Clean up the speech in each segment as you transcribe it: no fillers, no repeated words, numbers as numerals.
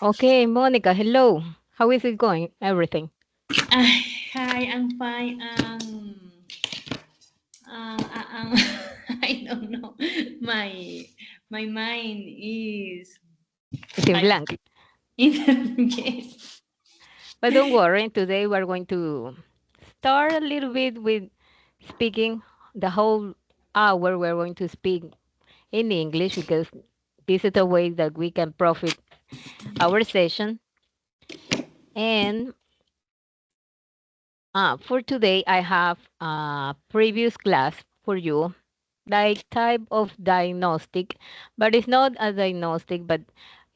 Okay, Monica, hello. How is it going? Everything. Hi, I'm fine. I don't know. My mind is It's in I blank. yes. But don't worry, today we're going to start a little bit with speaking the whole hour. We're going to speak in English because this is the way that we can profit our session. And for today, I have a previous class for you, like type of diagnostic, but it's not a diagnostic, but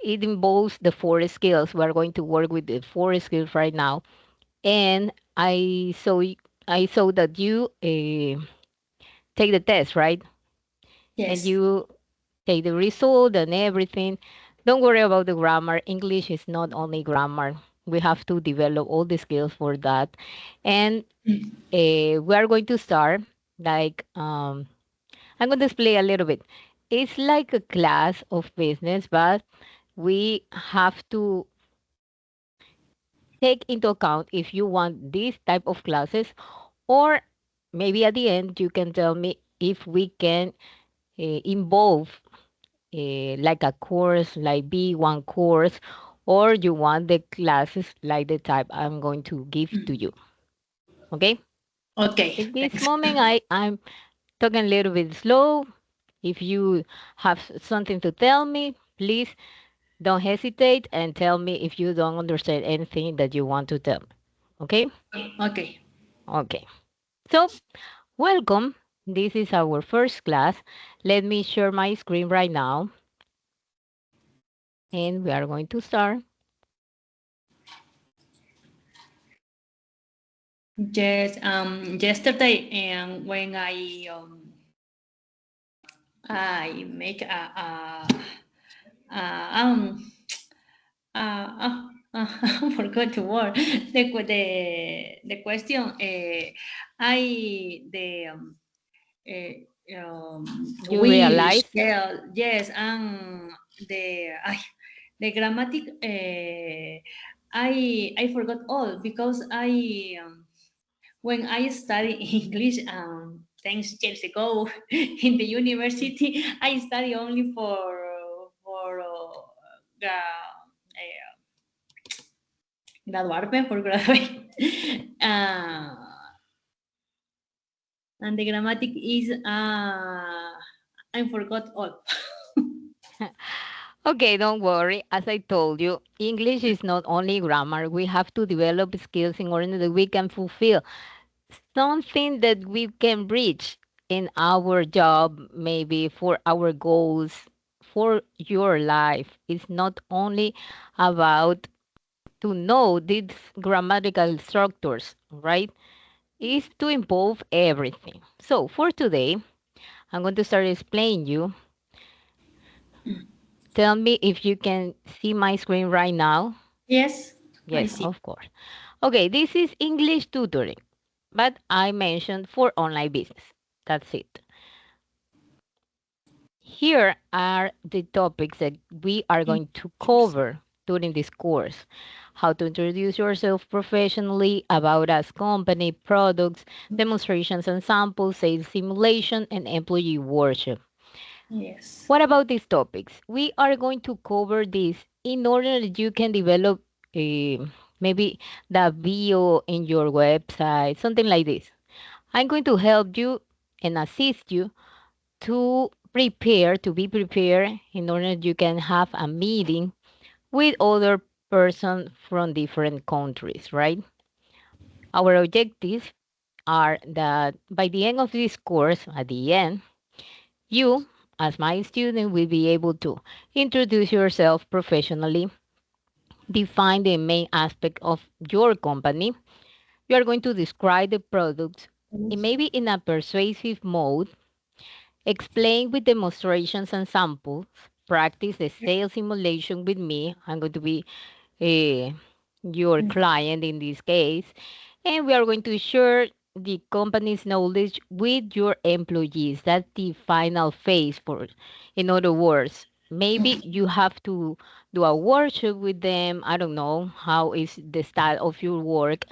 it involves the four skills. We're going to work with the four skills right now. And I saw that you take the test, right? And Yes. you take the result and everything. Don't worry about the grammar. English is not only grammar. We have to develop all the skills for that. And we are going to start like I'm going to explain a little bit. It's like a class of business, but we have to take into account if you want this type of classes, or maybe at the end you can tell me if we can involve like a course like B1 course, or you want the classes like the type I'm going to give to you. Okay? Okay. In this Thanks. moment, I'm talking a little bit slow. If you have something to tell me, please don't hesitate and tell me if you don't understand anything that you want to tell me. Okay? Okay. Okay. So, welcome. This is our first class. Let me share my screen right now, and we are going to start. Yes. Yesterday, and when I make a I forgot the word. The question. I You we realize, share, yes, and the grammatic. I forgot all because when I study English, thanks years ago in the university, I study only for graduarme, for graduate. uh, and the grammatic is I forgot all. okay, don't worry. As I told you, English is not only grammar. We have to develop skills in order that we can fulfill something that we can reach in our job, maybe for our goals, for your life. It's not only about to know these grammatical structures, right? It's to involve everything. So for today, I'm going to start explaining you. Tell me if you can see my screen right now. Yes, I Yes, see. of course. Okay, this is English tutoring, but I mentioned for online business. That's it. Here are the topics that we are going to cover during this course. How to introduce yourself professionally, about us company, products, demonstrations and samples, sales simulation, and employee workshop. Yes. What about these topics? We are going to cover this in order that you can develop maybe the bio in your website, something like this. I'm going to help you and assist you to prepare, to be prepared in order that you can have a meeting with other person from different countries, right? Our objectives are that by the end of this course, at the end, you, as my student, will be able to introduce yourself professionally, define the main aspect of your company. You are going to describe the products, maybe in a persuasive mode, explain with demonstrations and samples, practice the sales simulation with me. I'm going to be your client in this case. And we are going to share the company's knowledge with your employees. That's the final phase for it. In other words, maybe you have to do a workshop with them. I don't know how is the style of your work,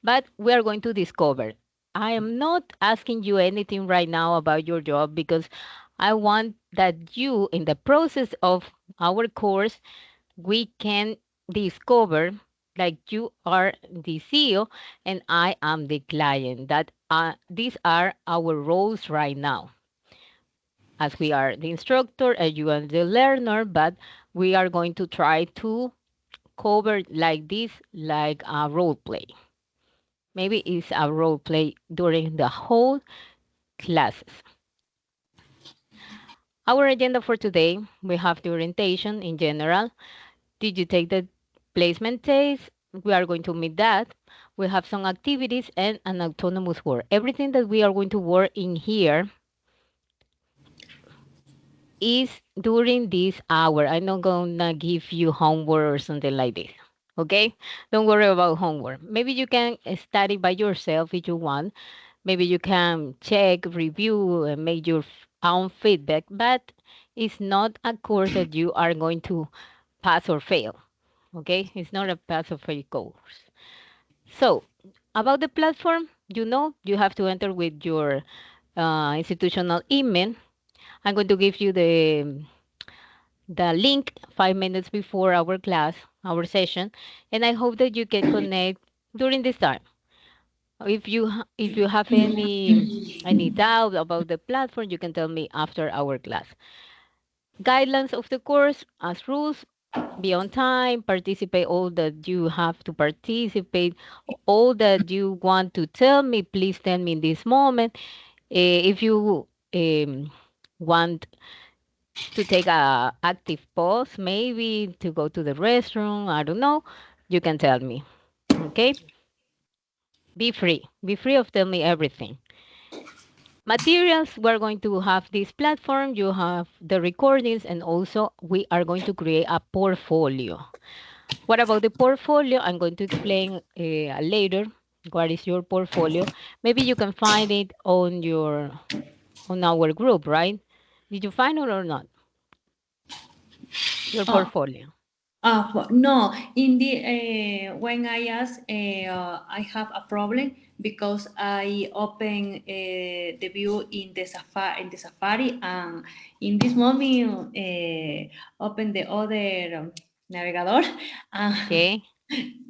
but we are going to discover. I am not asking you anything right now about your job because I want that you, in the process of our course, we can discover like you are the CEO and I am the client. That these are our roles right now, as we are the instructor and you are the learner, but we are going to try to cover like this, like a role play. Maybe it's a role play during the whole classes. Our agenda for today, we have the orientation in general. Did you take the placement test? We are going to meet that. We have some activities and an autonomous work. Everything that we are going to work in here is during this hour. I'm not gonna give you homework or something like this. Okay? Don't worry about homework. Maybe you can study by yourself if you want. Maybe you can check, review, and make your own feedback, but it's not a course that you are going to pass or fail. Okay? It's not a pass or fail course. So, about the platform, you have to enter with your institutional email. I'm going to give you the link 5 minutes before our class, our session, and I hope that you can connect during this time. If you have any doubt about the platform, you can tell me after our class. Guidelines of the course as rules: be on time, participate all that you have to participate, all that you want to tell me, please tell me in this moment. If you want to take a active pause, maybe to go to the restroom, I don't know, you can tell me. Okay? Be free. Be free of tell me everything. Materials, we're going to have this platform, you have the recordings, and also we are going to create a portfolio. What about the portfolio? I'm going to explain later what is your portfolio. Maybe you can find it on our group, right? Did you find it or not? Your Oh, portfolio. no, in the when I ask, I have a problem because I open the view in the Safari, and in this moment open the other navegador, and Okay.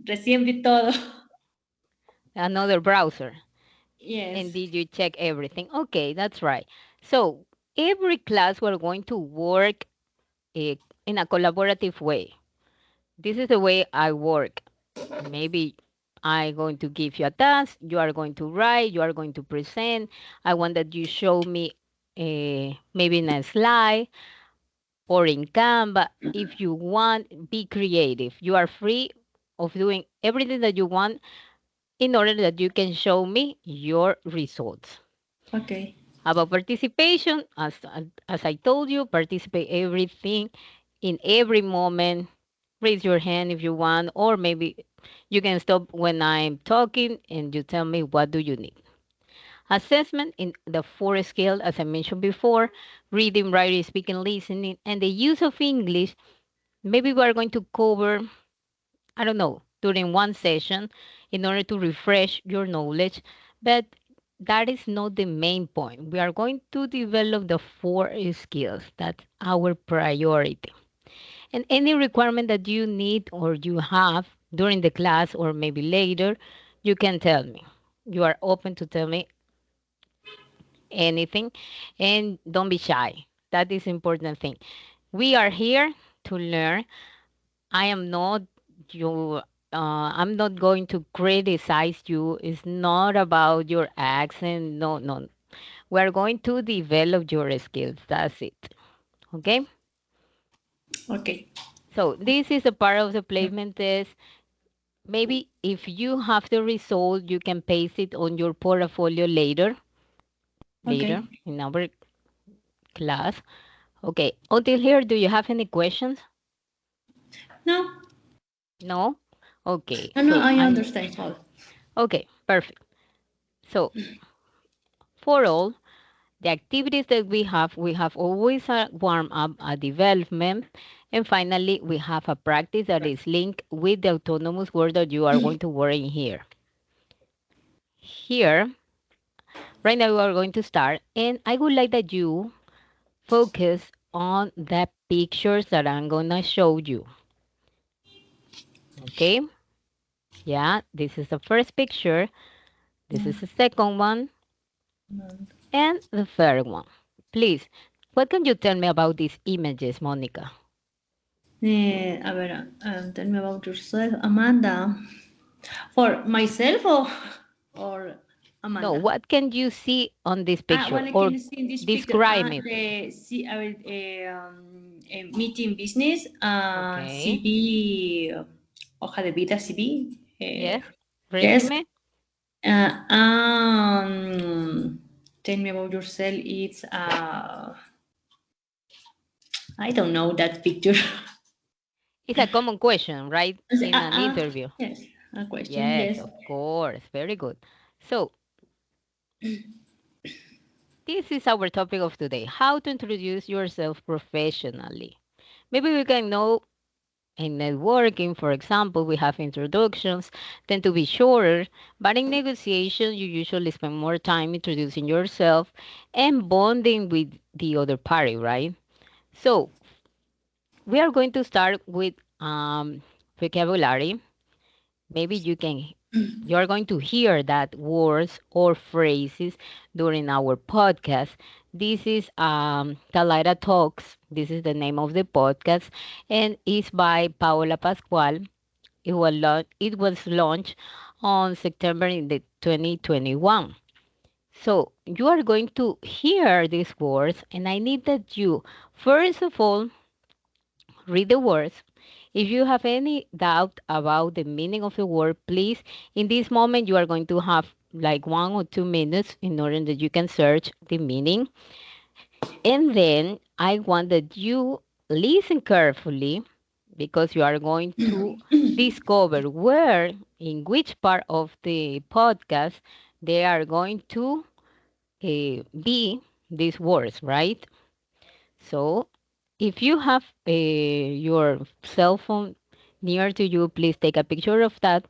recién vi todo. Another browser. And Yes. did you check everything? Okay, that's right. So every class we're going to work uh, in a collaborative way. This is the way I work. Maybe I'm going to give you a task, you are going to write, you are going to present. I want that you show me maybe in a slide or in Canva. If you want, be creative. You are free of doing everything that you want in order that you can show me your results. Okay. About participation, as I told you, participate everything in every moment. Raise your hand if you want, or maybe you can stop when I'm talking and you tell me what do you need. Assessment in the four scale, as I mentioned before: reading, writing, speaking, listening, and the use of English. Maybe we are going to cover, I don't know, during one session in order to refresh your knowledge, but that is not the main point. We are going to develop the four skills. That's our priority. And any requirement that you need or you have during the class or maybe later, you can tell me. You are open to tell me anything, and don't be shy. That is important thing. We are here to learn. I am not you. I'm not going to criticize you. It's not about your accent. No, no. We're going to develop your skills. That's it. Okay. Okay. So this is a part of the placement test. Maybe if you have the result, you can paste it on your portfolio later Okay. in our class. Okay. Until here, do you have any questions? No, No? Okay. no, no, So I I'm understand all. okay. Perfect. So, for all the activities that we have always a warm up, a development, and finally we have a practice that is linked with the autonomous word that you are going to work in here. Here, right now we are going to start, and I would like that you focus on the pictures that I'm gonna show you. Okay? Yeah, this is the first picture. This is the second one, and the third one. Please, what can you tell me about these images, Monica? A ver, tell me about yourself, Amanda. For myself or No, Amanda? what can you see on this picture What I or can see in this picture, describe it? the C, a meeting business, Okay. CV, hoja de vida, CV. Yes. Yes. Resume. Tell me about yourself. It's I don't know that picture. It's a common question, right? Uh, In an uh, interview. yes, a question. Yes, Yes. of course. Very good. So, this is our topic of today, how to introduce yourself professionally. Maybe we can know in networking, for example, we have introductions, tend to be shorter, but in negotiations, you usually spend more time introducing yourself and bonding with the other party, right? So, we are going to start with vocabulary. Maybe you are going to hear that words or phrases during our podcast. This is Talaira Talks. This is the name of the podcast, and it's by Paola Pascual. It was launched on September in the 2021. So you are going to hear these words, and I need that you, first of all, read the words. If you have any doubt about the meaning of the word, please, in this moment, you are going to have like 1 or 2 minutes in order that you can search the meaning. And then I want that you listen carefully because you are going to discover where, in which part of the podcast, they are going to be these words, right? So if you have your cell phone near to you, please take a picture of that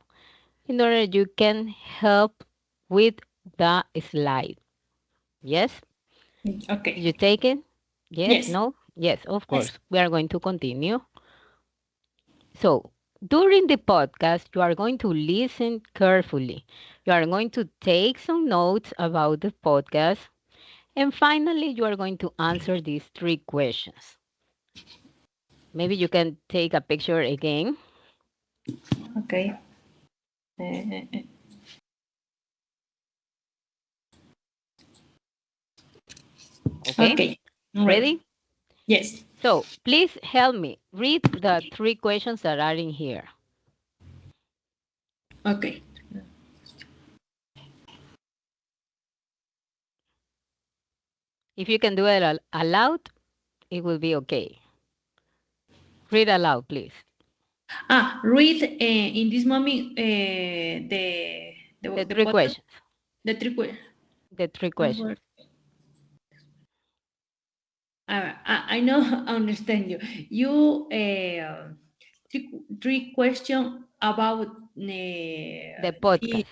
in order you can help with the slide. Yes? Did Okay. you take it? Yes? Yes. No? Yes, of Yes. course. We are going to continue. So during the podcast, you are going to listen carefully. You are going to take some notes about the podcast. And finally, you are going to answer these 3 questions. Maybe you can take a picture again. Okay. Uh, uh, uh, Okay, okay. I'm ready. ready? Yes. So please help me read the 3 questions that are in here. Okay. If you can do it aloud, it will be okay. Read aloud, please. Read in this moment The the three podcast, questions. the three que- The three our questions. I know I understand you. You three question about The the podcast.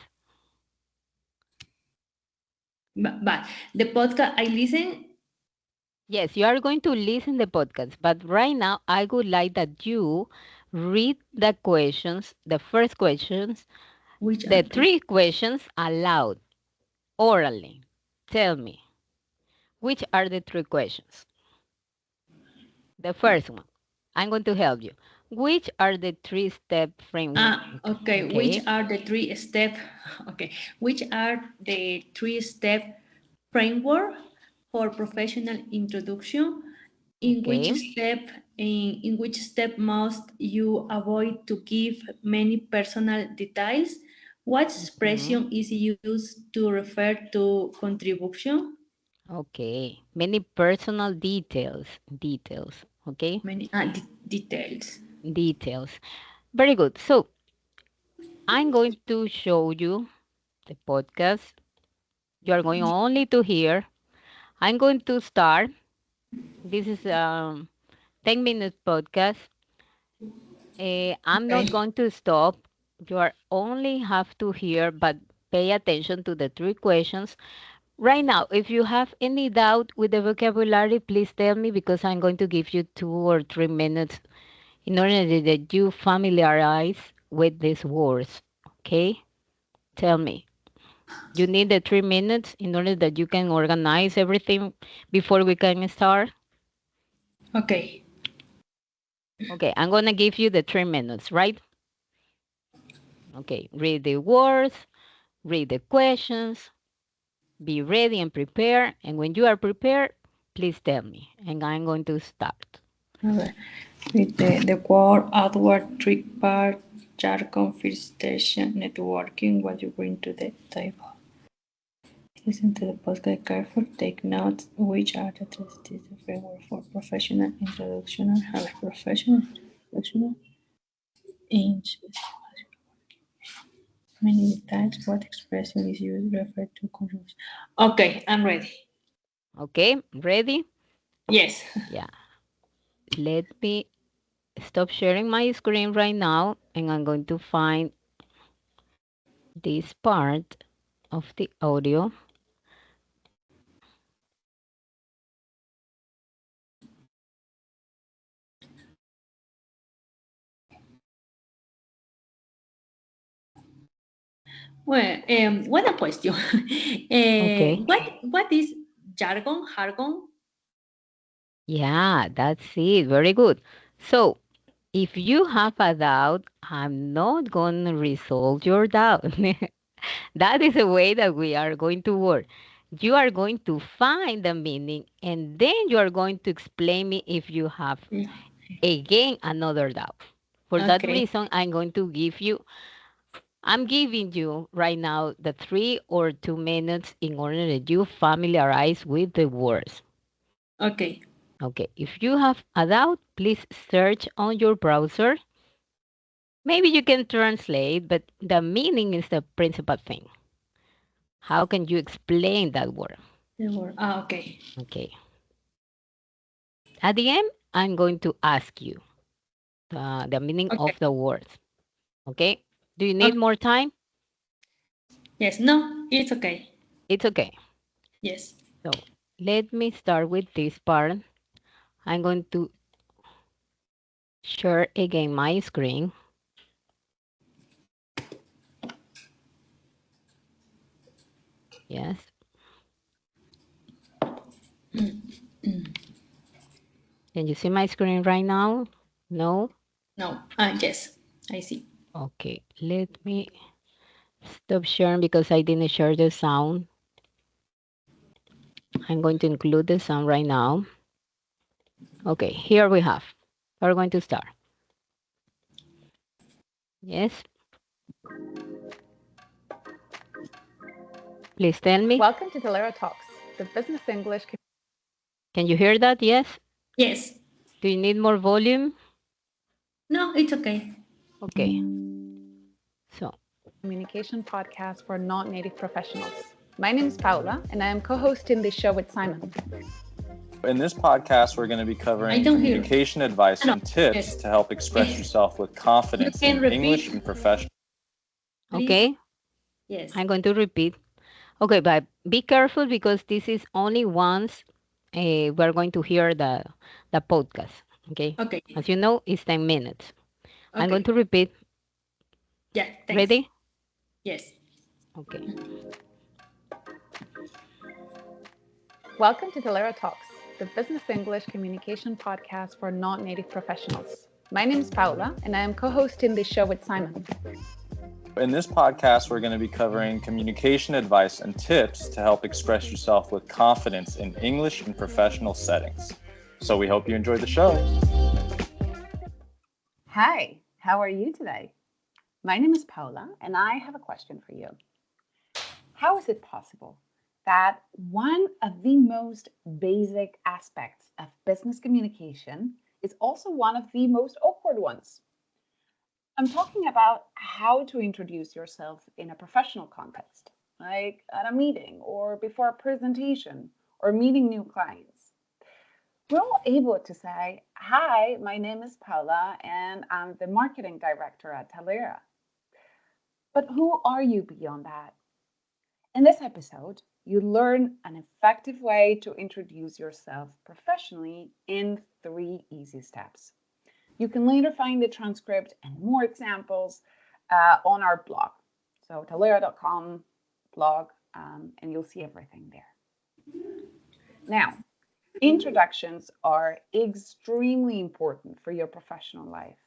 but the podcast I listen. Yes, you are going to listen the podcast, but right now I would like that you read the questions, the first questions, Which are the the 3 questions aloud, orally. Tell me, which are the 3 questions? The first one, I'm going to help you. Which are the 3-step framework? okay, which Okay, are the three step okay, which are the three step framework for professional introduction? okay, In which step must you avoid to give many personal details? What mhm, expression is used to refer to contribution? okay. Many personal details, okay, Many details. details. Very good. So I'm going to show you the podcast. You are going only to hear. I'm going to start. This is 10 minute podcast. I'm Okay. not going to stop. You are only have to hear, but pay attention to the three questions. Right now, if you have any doubt with the vocabulary, please tell me because I'm going to give you 2 or 3 minutes in order that you familiarize with these words. Okay? Tell me. You need the 3 minutes in order that you can organize everything before we can start. Okay. Okay, I'm gonna give you the 3 minutes, right? Okay, read the words, read the questions, be ready and prepare. And when you are prepared, please tell me. And I'm going to start. Okay. With the word, outward, trick part, jargon, first station, networking, what you bring to the table. Listen to the podcast carefully, take notes, which are the strategies framework for professional introduction, have a professional introduction in many times what expression is used referred to conjunction. Okay, I'm ready. Okay, ready? Yes. Yeah. Let me stop sharing my screen right now and I'm going to find this part of the audio. Well, one question. Okay. What is jargon? Jargon? Yeah, that's it. Very good. So, if you have a doubt, I'm not going to resolve your doubt. That is the way that we are going to work. You are going to find the meaning and then you are going to explain me if you have again another doubt. For that Okay. reason, I'm giving you right now the 3 or 2 minutes in order that you familiarize with the words. Okay. Okay, if you have a doubt, please search on your browser. Maybe you can translate, but the meaning is the principal thing. How can you explain that word? The word. Okay. Okay. At the end, I'm going to ask you the meaning Okay. of the words. Okay? Do you need Okay. more time? Yes. No, it's okay. It's okay. Yes. So let me start with this part. I'm going to share again my screen. Yes. Can you see my screen right now? No? No. Yes. I see. Okay. Let me stop sharing because I didn't share the sound. I'm going to include the sound right now. Okay, here we have. We're going to start. Yes, please tell me. Welcome to Delera Talks, the business English Can you hear that? Yes. Yes. Do you need more volume? No, it's okay. Okay. So, communication podcast for non-native professionals. My name is Paula, and I am co-hosting this show with Simon. In this podcast, we're going to be I covering don't hear. communication advice No. and tips Yes. to help express yourself with confidence can in repeat. English and professional. Please. okay, Yes. I'm going to repeat. Okay, but be careful because this is only once we're going to hear the podcast. Okay. Okay. As you know, it's 10 minutes. I'm going Okay. to repeat. Yeah. Thanks. Ready? Yes. Okay. Welcome to Delera Talks, the business English communication podcast for non-native professionals. My name is Paula, and I am co-hosting this show with Simon. In this podcast, we're going to be covering communication advice and tips to help express yourself with confidence in English and professional settings. So we hope you enjoy the show. Hi, how are you today? My name is Paula, and I have a question for you. How is it possible that one of the most basic aspects of business communication is also one of the most awkward ones? I'm talking about how to introduce yourself in a professional context. like at a meeting or before a presentation or meeting new clients. We're all able to say, "Hi, my name is Paula and I'm the marketing director at Talera." But who are you beyond that? In this episode, you learn an effective way to introduce yourself professionally in 3 easy steps. You can later find the transcript and more examples on our blog. So talera.com blog, and you'll see everything there. Now, introductions are extremely important for your professional life.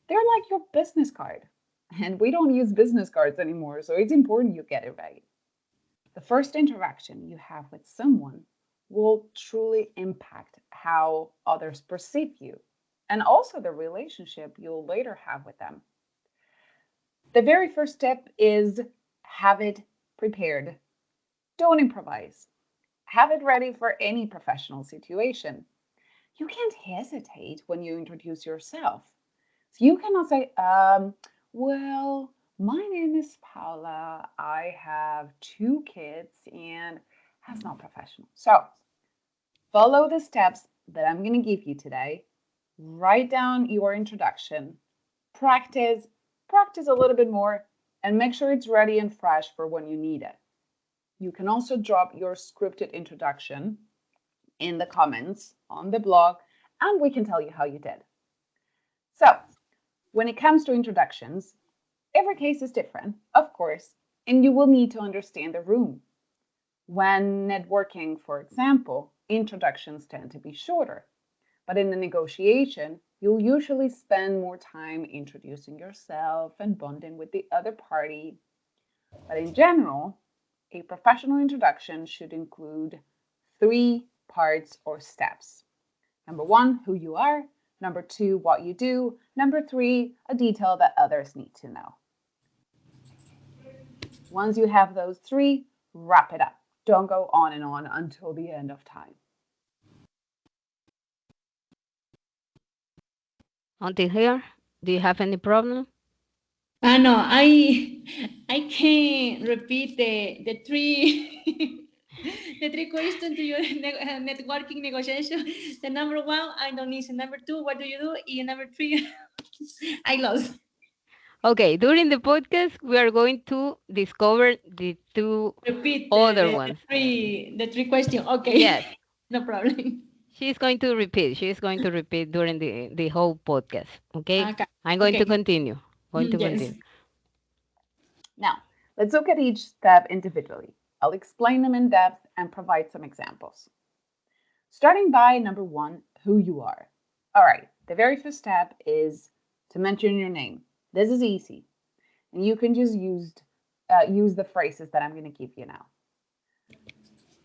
They're like your business card. And we don't use business cards anymore, so it's important you get it right. The first interaction you have with someone will truly impact how others perceive you and also the relationship you'll later have with them. The very first step is have it prepared. Don't improvise. Have it ready for any professional situation. You can't hesitate when you introduce yourself. So you cannot say, well, my name is Paula. I have 2 kids and that's not professional. So follow the steps that I'm going to give you today. Write down your introduction, practice, practice a little bit more, and make sure it's ready and fresh for when you need it. You can also drop your scripted introduction in the comments on the blog, and we can tell you how you did. So, when it comes to introductions, every case is different, of course, and you will need to understand the room. When networking, for example, introductions tend to be shorter, but in a negotiation, you'll usually spend more time introducing yourself and bonding with the other party. But in general, a professional introduction should include 3 parts or steps. Number 1, who you are. Number 2, what you do. Number 3, a detail that others need to know. Once you have those 3, wrap it up. Don't go on and on until the end of time. Until here, do you have any problem? No, I can repeat the three the 3 questions to your networking negotiation. The number 1, I don't listen. Number 2, what do you do? And number 3, I lost. Okay, during the podcast, we are going to discover the 2 Repeat other ones. the three questions. Okay. Yes, No problem. she's going to repeat. She's going to repeat during the whole podcast. Okay, Okay. I'm going to Okay. continue. Going to Yes. continue. Now, let's look at each step individually. I'll explain them in depth and provide some examples. Starting by number 1, who you are. All right, the very first step is to mention your name. This is easy, and you can just use the phrases that I'm going to give you now.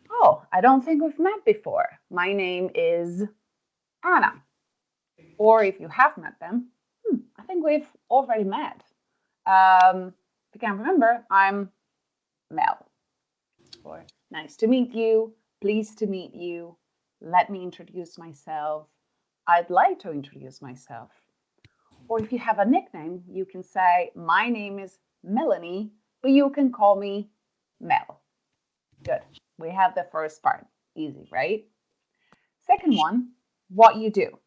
Oh, I don't think we've met before. My name is Anna. Or if you have met them, I think we've already met. If you can't remember, I'm Mel. Or nice to meet you, pleased to meet you, let me introduce myself, I'd like to introduce myself. Or if you have a nickname, you can say, my name is Melanie, but you can call me Mel. Good. We have the first part. Easy, right? Second one, what you do.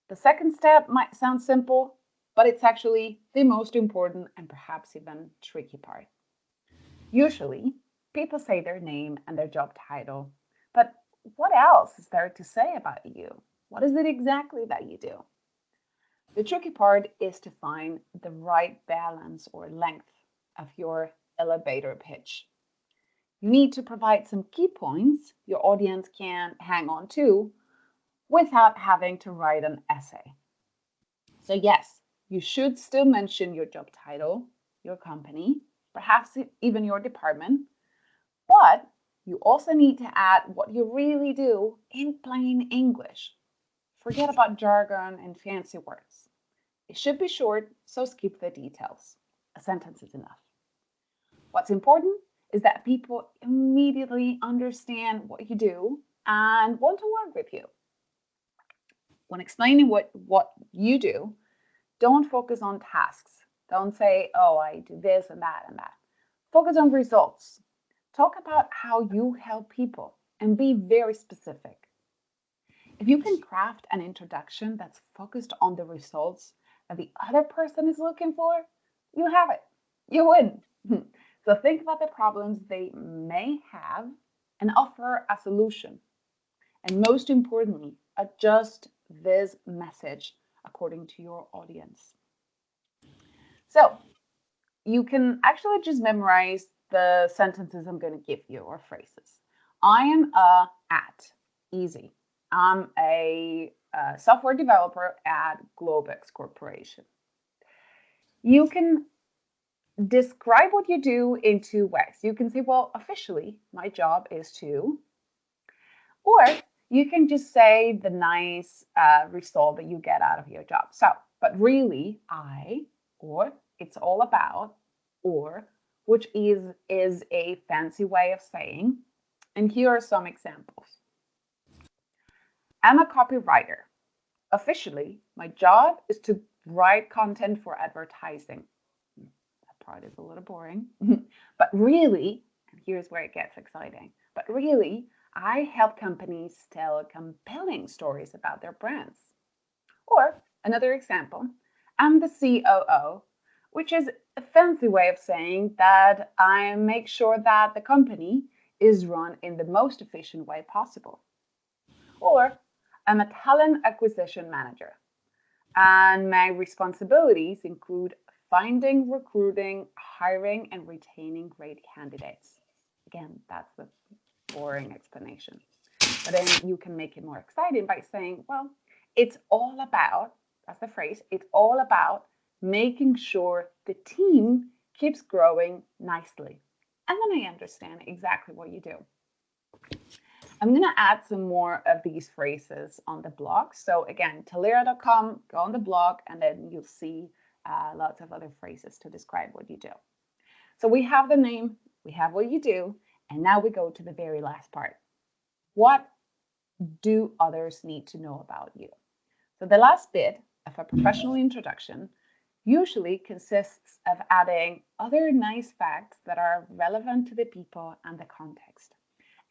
The second step might sound simple, but it's actually the most important and perhaps even tricky part. Usually, people say their name and their job title, but what else is there to say about you? What is it exactly that you do? The tricky part is to find the right balance or length of your elevator pitch. You need to provide some key points your audience can hang on to without having to write an essay. So, yes, you should still mention your job title, your company, perhaps even your department, but you also need to add what you really do in plain English. Forget about jargon and fancy words. It should be short, so skip the details. A sentence is enough. What's important is that people immediately understand what you do and want to work with you. When explaining what you do, don't focus on tasks. Don't say, oh, I do this and that and that. Focus on results. Talk about how you help people and be very specific. If you can craft an introduction that's focused on the results that the other person is looking for, you have it. You win. So think about the problems they may have and offer a solution. And most importantly, adjust this message according to your audience. So you can actually just memorize the sentences I'm going to give you or phrases. I am at easy. I'm a software developer at Globex Corporation. You can describe what you do in two ways. You can say, well, officially, my job is to, or you can just say the nice result that you get out of your job. So, but really, or it's all about, or which is a fancy way of saying. And here are some examples. I'm a copywriter. Officially, my job is to write content for advertising. That part is a little boring. But really, and here's where it gets exciting, but really, I help companies tell compelling stories about their brands. Or another example, I'm the COO, which is a fancy way of saying that I make sure that the company is run in the most efficient way possible. Or I'm a talent acquisition manager, and my responsibilities include finding, recruiting, hiring, and retaining great candidates. Again, that's the boring explanation. But then you can make it more exciting by saying, well, it's all about, that's the phrase, it's all about making sure the team keeps growing nicely. And then I understand exactly what you do. I'm going to add some more of these phrases on the blog. So again, talera.com, go on the blog, and then you'll see lots of other phrases to describe what you do. So we have the name, we have what you do, and now we go to the very last part. What do others need to know about you? So the last bit of a professional introduction usually consists of adding other nice facts that are relevant to the people and the context.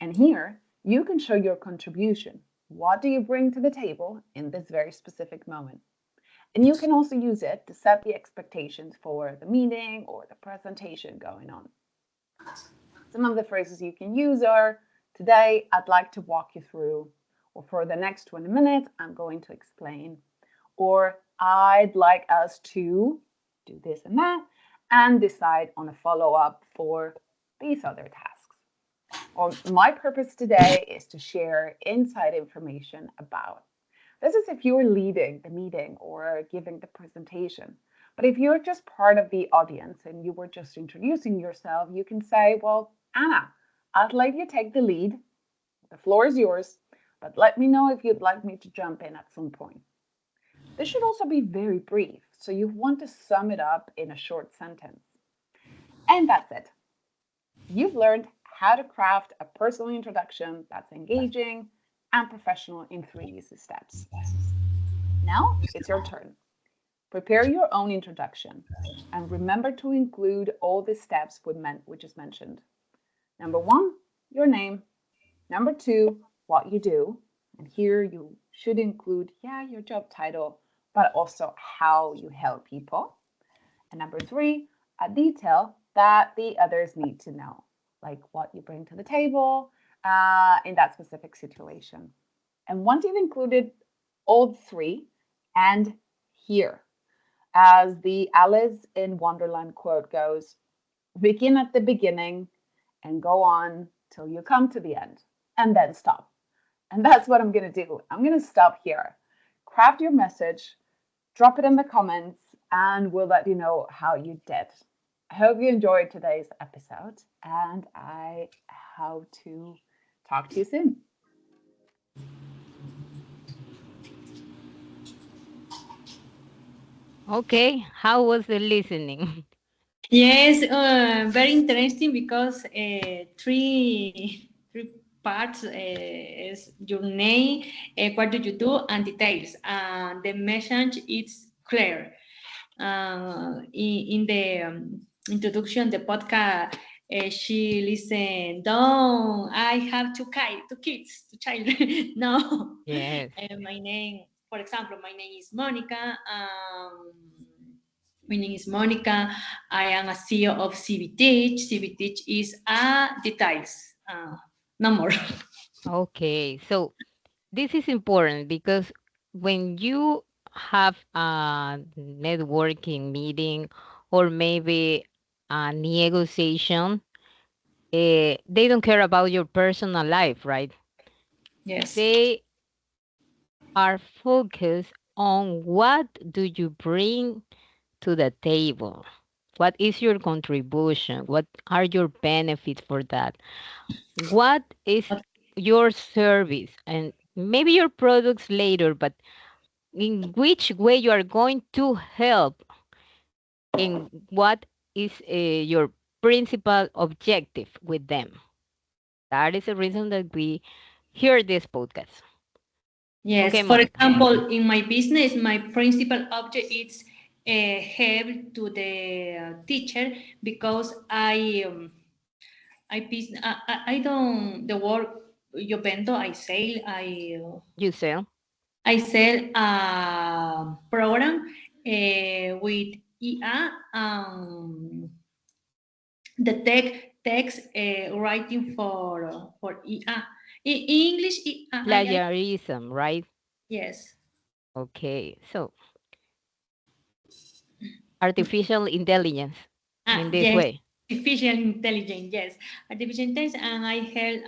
And here, you can show your contribution. What do you bring to the table in this very specific moment? And you can also use it to set the expectations for the meeting or the presentation going on. Some of the phrases you can use are, today I'd like to walk you through, or for the next 20 minutes, I'm going to explain, or I'd like us to do this and decide on a follow-up for these other tasks. Or my purpose today is to share inside information about. This is if you're leading the meeting or giving the presentation. But if you're just part of the audience and you were just introducing yourself, you can say, well, Anna, I'd let you take the lead. The floor is yours, but let me know if you'd like me to jump in at some point. This should also be very brief, so you want to sum it up in a short sentence. And that's it. You've learned how to craft a personal introduction that's engaging and professional in 3 easy steps. Now it's your turn. Prepare your own introduction and remember to include all the steps we just mentioned. Number 1, your name. Number 2, what you do. And here you should include, your job title, but also how you help people. And number 3, a detail that the others need to know, like what you bring to the table in that specific situation. And once you've included all 3, and here, as the Alice in Wonderland quote goes, begin at the beginning and go on till you come to the end, and then stop. And that's what I'm going to do. I'm going to stop here. Craft your message, drop it in the comments, and we'll let you know how you did. I hope you enjoyed today's episode, and I hope to talk to you soon. Okay, how was the listening? Yes, very interesting because three parts is your name, what do you do, and details. The message is clear. In the introduction, the podcast she listen. Don't. I have two kids, two child. No. Yes. My name, for example, my name is Monica. My name is Monica. I am a CEO of CBTeach. CBTeach is details. No more. Okay. So this is important because when you have a networking meeting or maybe a negotiation, they don't care about your personal life, right? Yes. They are focused on what do you bring to the table. What is your contribution? What are your benefits for that? What is your service? And maybe your products later, but in which way you are going to help and what is your principal objective with them. That is the reason that we hear this podcast. Yes, Okay, for Monica. example, in my business, my principal object is help to the teacher because I don't the work yo vendo, You sell. I sell a program with IA the text writing for IA in English. Plagiarism, right? Yes. Okay, so artificial intelligence in this Yes, way. artificial intelligence. Yes, artificial intelligence, and I help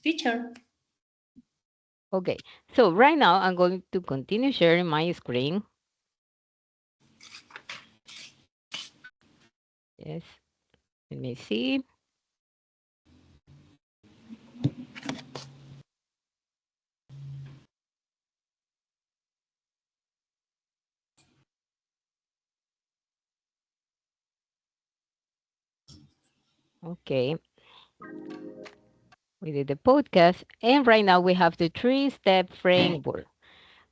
teacher. Okay, so right now I'm going to continue sharing my screen. Yes, let me see. Okay, we did the podcast, and right now we have the three-step framework.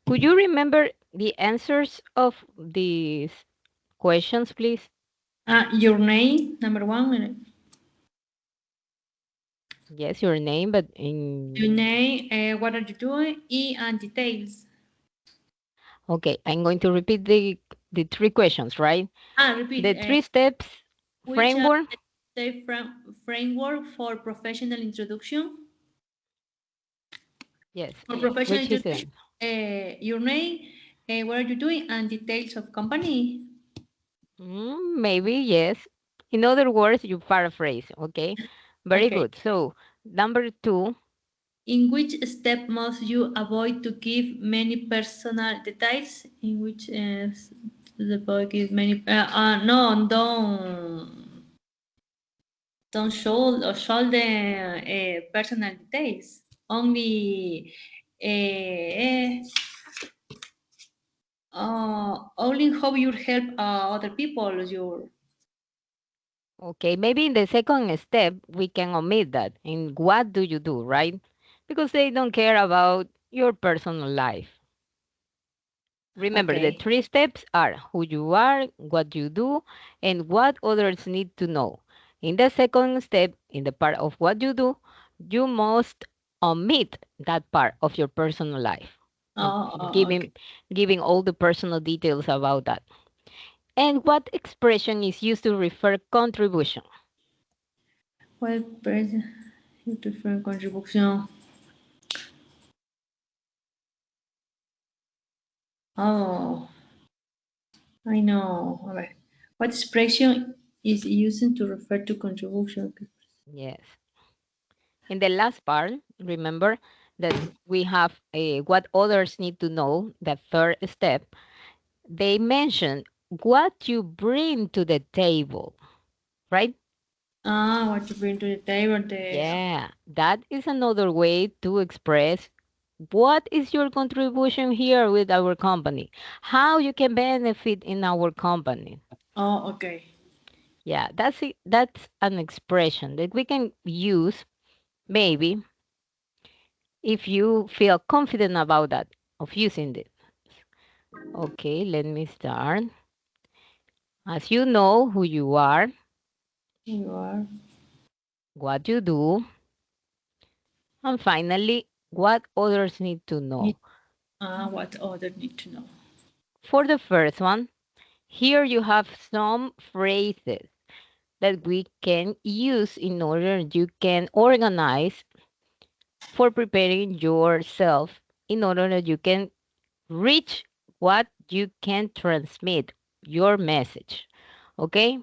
Could you remember the answers of these questions, please? Your name, number one. Yes, your name, but Your in name. What are you doing? And details. okay, I'm going to repeat the three questions, right? Repeat. The three steps Which framework. the framework for professional introduction? Yes, For professional which is it? introduction, your name, what are you doing, and details of company. Maybe yes. In other words, you paraphrase. Okay, very Okay. good. So number two, In which step must you avoid to give many personal details? In which the boy give many? No, don't show the personal details. Only only how you help other people. Your okay, maybe in the second step, we can omit that. In what do you do, right? Because they don't care about your personal life. Remember, the okay. three steps are who you are, what you do, and what others need to know. In the second step, in the part of what you do, you must omit that part of your personal life, Okay. giving giving all the personal details about that. And what expression is used to refer contribution? What person different contribution? Oh, I know. A ver. What expression is used to refer to contribution? Yes. In the last part, remember that we have what others need to know, the third step. They mention what you bring to the table, right? What you bring to the table? Yeah, that is another way to express what is your contribution here with our company, how you can benefit in our company. Oh, okay. Yeah, that's it. That's an expression that we can use maybe if you feel confident about that of using it. Okay, let me start. As you know who you are, You are. what you do, and finally, what others need to Need, know. what other need to know? For the first one, here you have some phrases that we can use in order you can organize for preparing yourself in order that you can reach what you can transmit, your message. Okay?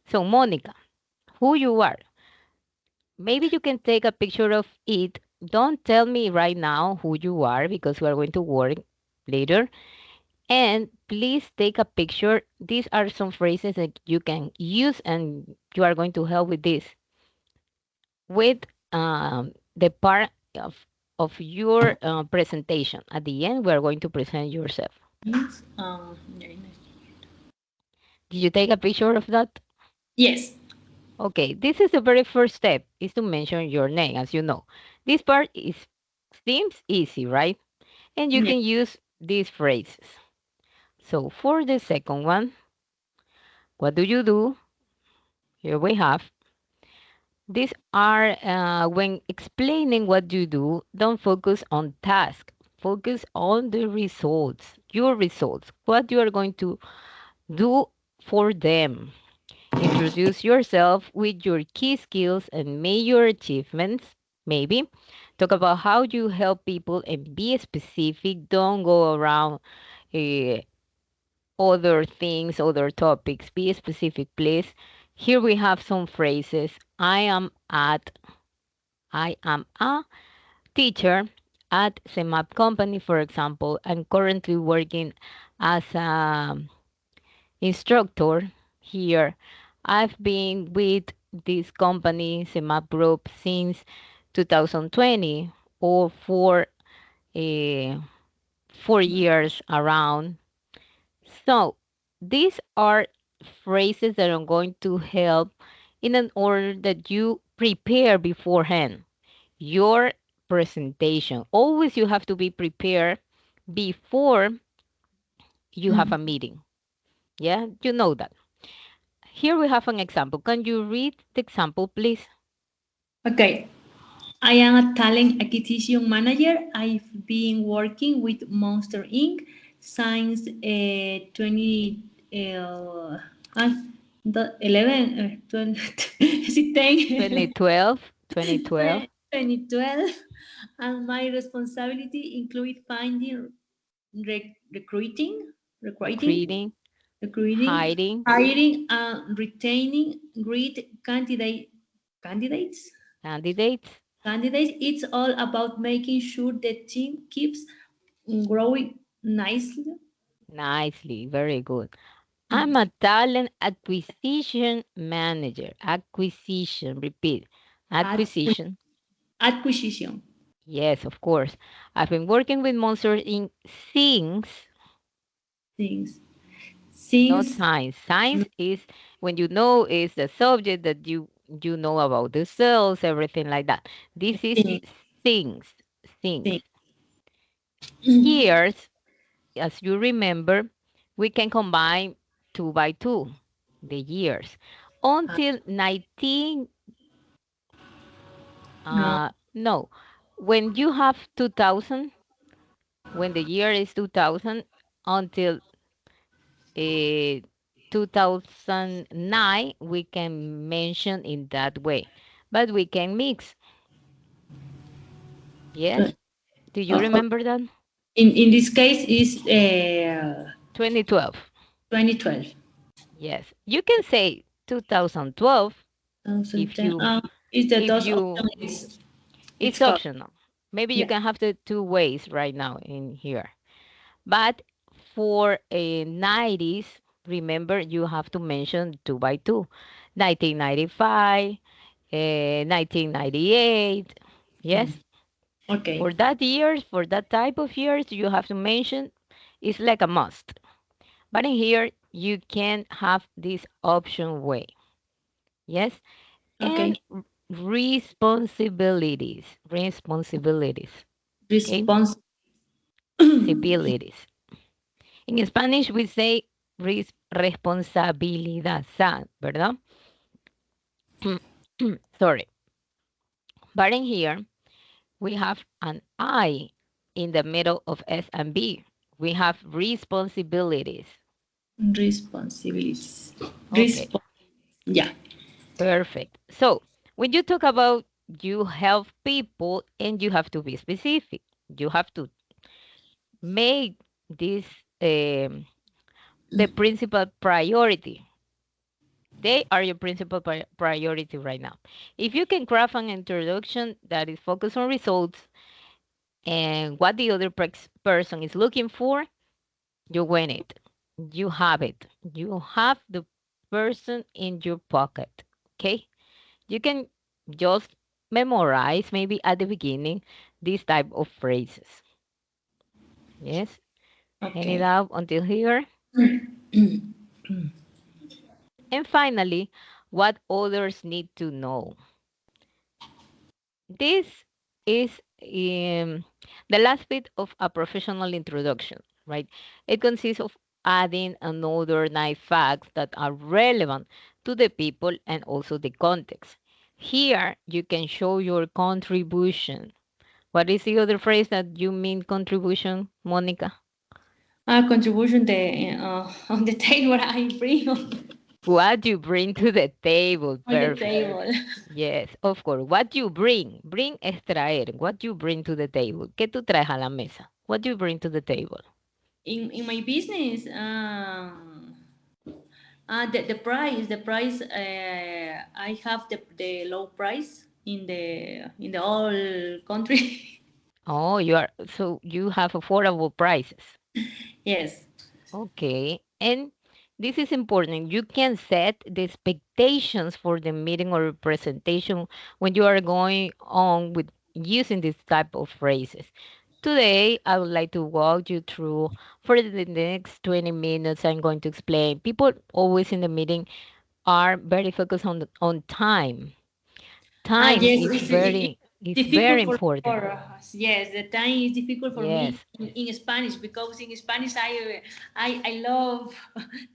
So, Monica, who you are. Maybe you can take a picture of it. Don't tell me right now who you are because we are going to work later. And please take a picture. These are some phrases that you can use, and you are going to help with this with the part of your presentation. At the end, we are going to present yourself. Means, Did you take a picture of that? yes. Okay, this is the very first step, is to mention your name, as you know. This part is seems easy, right? And you Yes. can use these phrases. So for the second one, what do you do? Here we have. These are when explaining what you do, don't focus on task. Focus on the results, your results, what you are going to do for them. Introduce yourself with your key skills and major achievements, maybe. Talk about how you help people and be specific. Don't go around uh, other things, other topics. Be specific, please. Here we have some phrases. I am a teacher at CEMAP company, for example. I'm currently working as a instructor here. I've been with this company, CEMAP Group, since 2020 or for 4 years around. So these are phrases that are going to help in an order that you prepare beforehand your presentation. Always you have to be prepared before you have Mm. a meeting. Yeah, you know that. Here we have an example. Can you read the example, please? Okay. I am a talent acquisition manager. I've been working with Monster Inc. since 20 the 11 12 is it 10 2012, 2012, 2012, and my responsibility include finding recruiting recruiting recruiting, recruiting hiding, hiring and retaining great candidates candidates. candidates. It's all about making sure the team keeps growing nicely. Nicely, very good. I'm Mm. a talent acquisition manager. Acquisition, repeat. Acqui- Acquisition. Acquisition Yes, of course. I've been working with Monsters Inc. since, things. not Since science. Science is when you know is the subject that you know about the cells, everything like that. This is things, things, things. things. Years, as you remember, we can combine two by two, the years. Until 19, No, no, when you have 2000, when the year is 2000 until 2009, we can mention in that way. But we can mix. uh, Yes? Do you okay. remember that? In this case is 2012. 2012. Yes. You can say 2012 if 2010. you Is the if those you option is it's it's called, optional. Maybe you yeah. can have the two ways right now in here. But for a 90s, remember you have to mention two by two. 1995, 1998. Mm. Yes? Okay. For that years, for that type of years, you have to mention it's like a must. But in here, you can have this option way. Yes? Okay. And responsibilities. Responsibilities. Okay? Response. Responsibilities. In Spanish, we say responsibilities. responsabilidad, ¿verdad? Sorry. But in here, we have an I in the middle of S and B. We have responsibilities. Responsibilities. Okay, Yeah. perfect. So when you talk about you help people and you have to be specific, you have to make this the principal priority. They are your principal priority right now. If you can craft an introduction that is focused on results and what the other person is looking for, you win it. You have it. You have the person in your pocket. Okay? You can just memorize maybe at the beginning these type of phrases. Yes? Any Okay. doubt until here? And finally, what others need to know. This is the last bit of a professional introduction, right? It consists of adding another 9 facts that are relevant to the people and also the context. Here, you can show your contribution. What is the other phrase that you mean contribution, Monica? Contribution the on the table I bring What you bring to the table. on the Perfect. table. Yes, of course. What you bring. Bring es traer. What you bring to the table. ¿Qué tú traes a la mesa? What you bring to the table. In my business, the price I have the low price in the whole country. Oh, you have affordable prices. Yes. Okay. And this is important. You can set the expectations for the meeting or presentation when you are going on with using this type of phrases. Today, I would like to walk you through for the next 20 minutes. I'm going to explain. People always in the meeting are very focused on time. Time Yes, is very difficult important. for us. Yes, the time is difficult for me Yes, in Spanish because in Spanish I love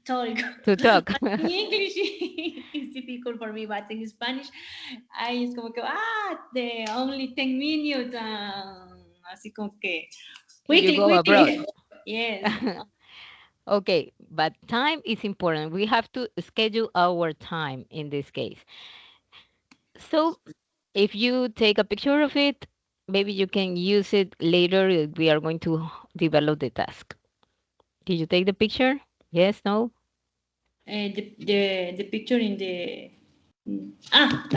talk. to talk. But in English it's difficult for me, but in Spanish I es como que the only 10 minutes, así como que And you quickly, go abroad. quickly. Yes. Okay, but time is important. We have to schedule our time in this case. So if you take a picture of it, maybe you can use it later. We are going to develop the task. Did you take the picture? Yes, no? The picture in the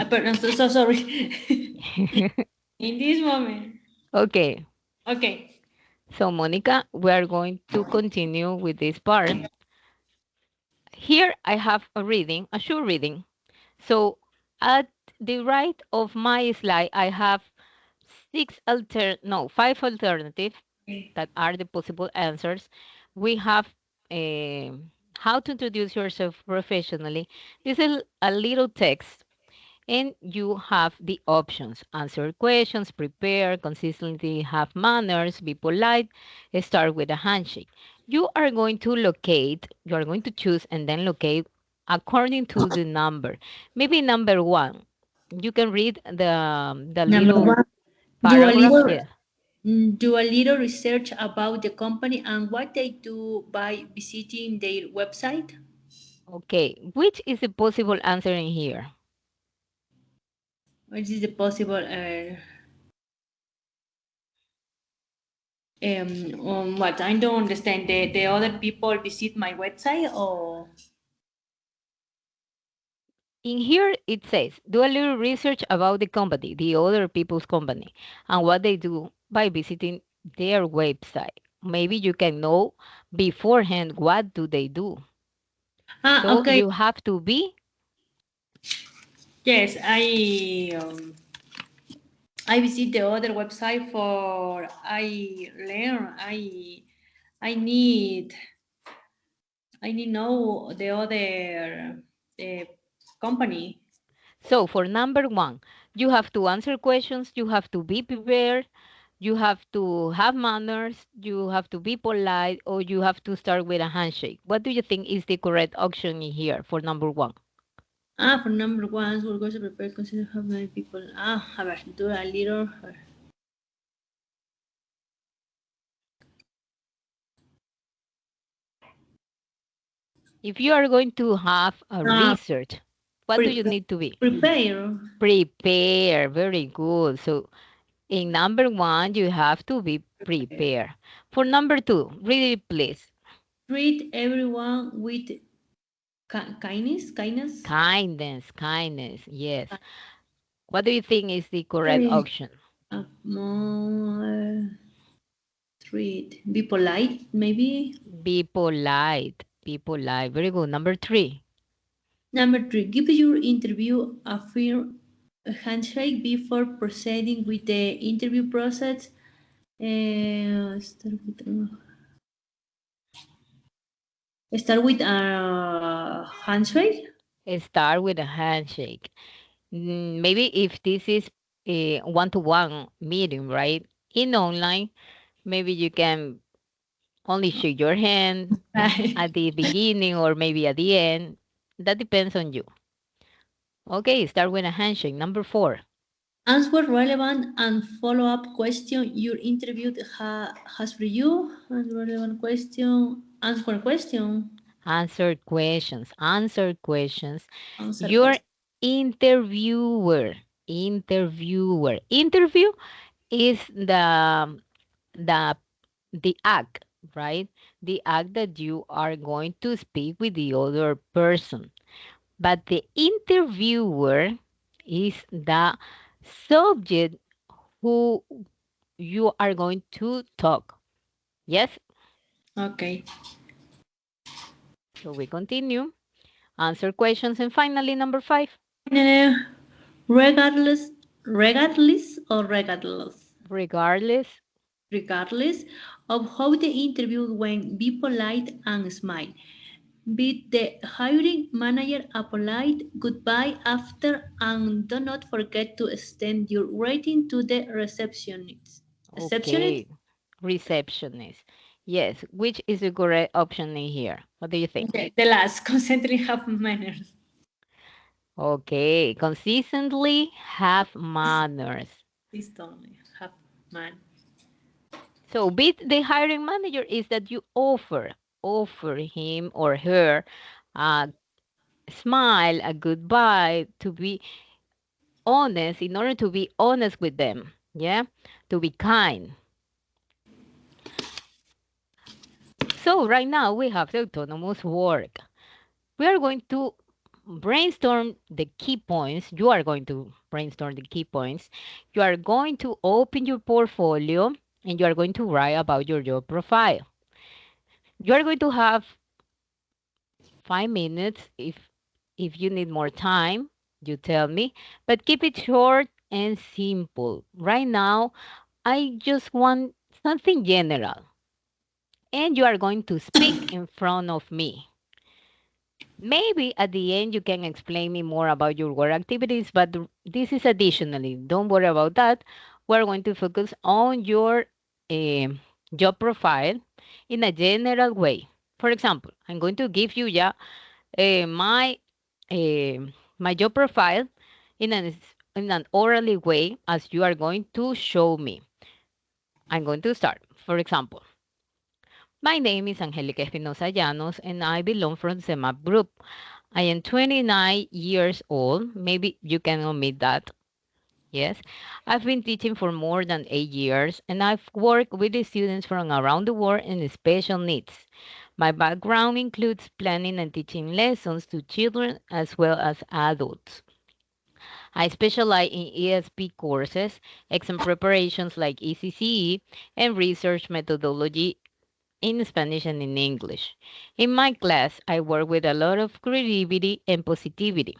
pardon, so sorry. In this moment. Okay, Okay. so Monica, we are going to continue with this part. Here I have a reading, a short reading. So at the right of my slide, I have 5 alternatives that are the possible answers. We have eh, how to introduce yourself professionally. This is a little text, and you have the options: answer questions, prepare, consistently have manners, be polite, start with a handshake. You are going to choose and then locate according to the number. Maybe number one. You can read the Number little one, do a paragraph. little Yes. do a little research about the company and what they do by visiting their website. Okay. Which is the possible answer in here? What is the possible what I don't understand. The other people visit my website or In here, it says, do a little research about the company, the other people's company, and what they do by visiting their website. Maybe you can know beforehand what do they do. So okay. you have to be Yes, I visit the other website for I learn I need know the other uh, company. so for number one, you have to answer questions, you have to be prepared, You have to have manners, you have to be polite, or you have to start with a handshake. What do you think is the correct option in here for number one? For number one, we're going to prepare, consider how many people. A ver, do a little. If you are going to have a Ah, research, what do you pre- need to be? prepare. Prepare. Very good. So in number one, you have to be prepared. For number two, read it, please. Treat everyone with kindness. Kindness. Kindness, kindness. Yes. What do you think is the correct Okay. option? More treat. Be polite, maybe. Be polite. Be polite. Very good. Number three. Number three, give your interview a firm handshake before proceeding with the interview process. Start with a handshake. Start with a handshake. Maybe if this is a one-to-one meeting, right? In online, maybe you can only shake your hand Right. at the beginning or maybe at the end. That depends on you. Okay, start with a handshake. Number four, Answer relevant and follow-up question your interviewed has for you. Answer relevant question. Answer question. answer questions. Answer questions. Answer Your question. interviewer. Interviewer. Interview is the the act, right? The act that you are going to speak with the other person. But the interviewer is the subject who you are going to talk. Yes? Okay. So we continue. Answer questions. And finally, number five, Uh, regardless, regardless or regardless. regardless. Regardless of how the interview went, be polite and smile. Bid the hiring manager a polite goodbye after and do not forget to extend your rating to the receptionist. Receptionist? Okay. Receptionist. Yes. Which is the correct option in here? What do you think? Okay, the last, constantly have manners. Okay. Consistently have manners. Please don't have manners. So beat the hiring manager is that you offer him or her a smile, a goodbye, to be honest, in order to be honest with them. Yeah, to be kind. So right now we have the autonomous work. We are going to brainstorm the key points. You are going to brainstorm the key points. You are going to open your portfolio and you are going to write about your job profile. You are going to have 5 minutes. If you need more time, you tell me. But keep it short and simple. Right now, I just want something general. And you are going to speak in front of me. Maybe at the end you can explain me more about your work activities, but this is additionally. Don't worry about that. We're going to focus on your eh, job profile in a general way. For example, I'm going to give you my uh, my job profile in an orally way as you are going to show me. I'm going to start. For example, my name is Angelica Espinosa Llanos and I belong from CEMAP Group. I am 29 years old. Maybe you can omit that. Yes. I've been teaching for more than 8 years and I've worked with the students from around the world in special needs. My background includes planning and teaching lessons to children as well as adults. I specialize in ESP courses, exam preparations like ECCE, and research methodology in Spanish and in English. In my class, I work with a lot of creativity and positivity.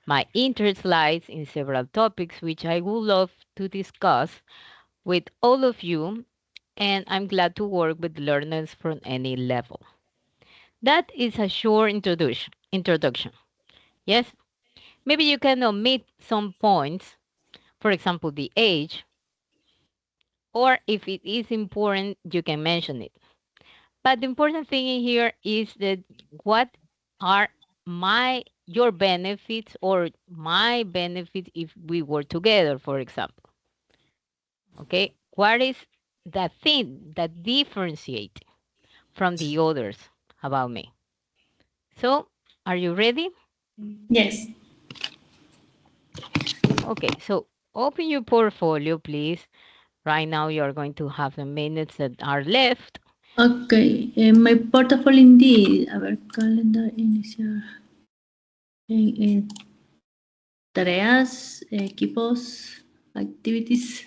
My interest lies in several topics which I would love to discuss with all of you, and I'm glad to work with learners from any level. That is a short introduction. Yes, maybe you can omit some points, for example, the age or if it is important, you can mention it. But the important thing in here is that what are your benefits or my benefits if we were together, for example. Okay, what is the thing that differentiate from the others about me? So, are you ready? Yes. Okay, so open your portfolio, please. Right now, you're going to have the minutes that are left. Okay, my portfolio indeed. A ver, calendar, iniciar. En tareas, equipos, activities.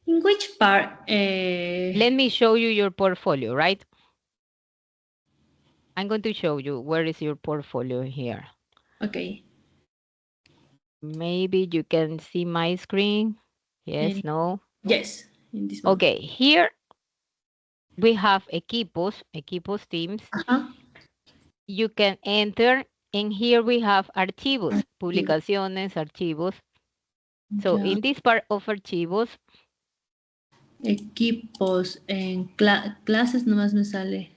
In which part? Let me show you your portfolio, right? I'm going to show you where is your portfolio here. Okay. Maybe you can see my screen. Yes, In- no. yes, in this one. Okay, here we have equipos teams. Ajá. You can enter, and here we have archivos, publicaciones, archivos. So Ya. in this part of archivos, Equipos, en clases nomás me sale.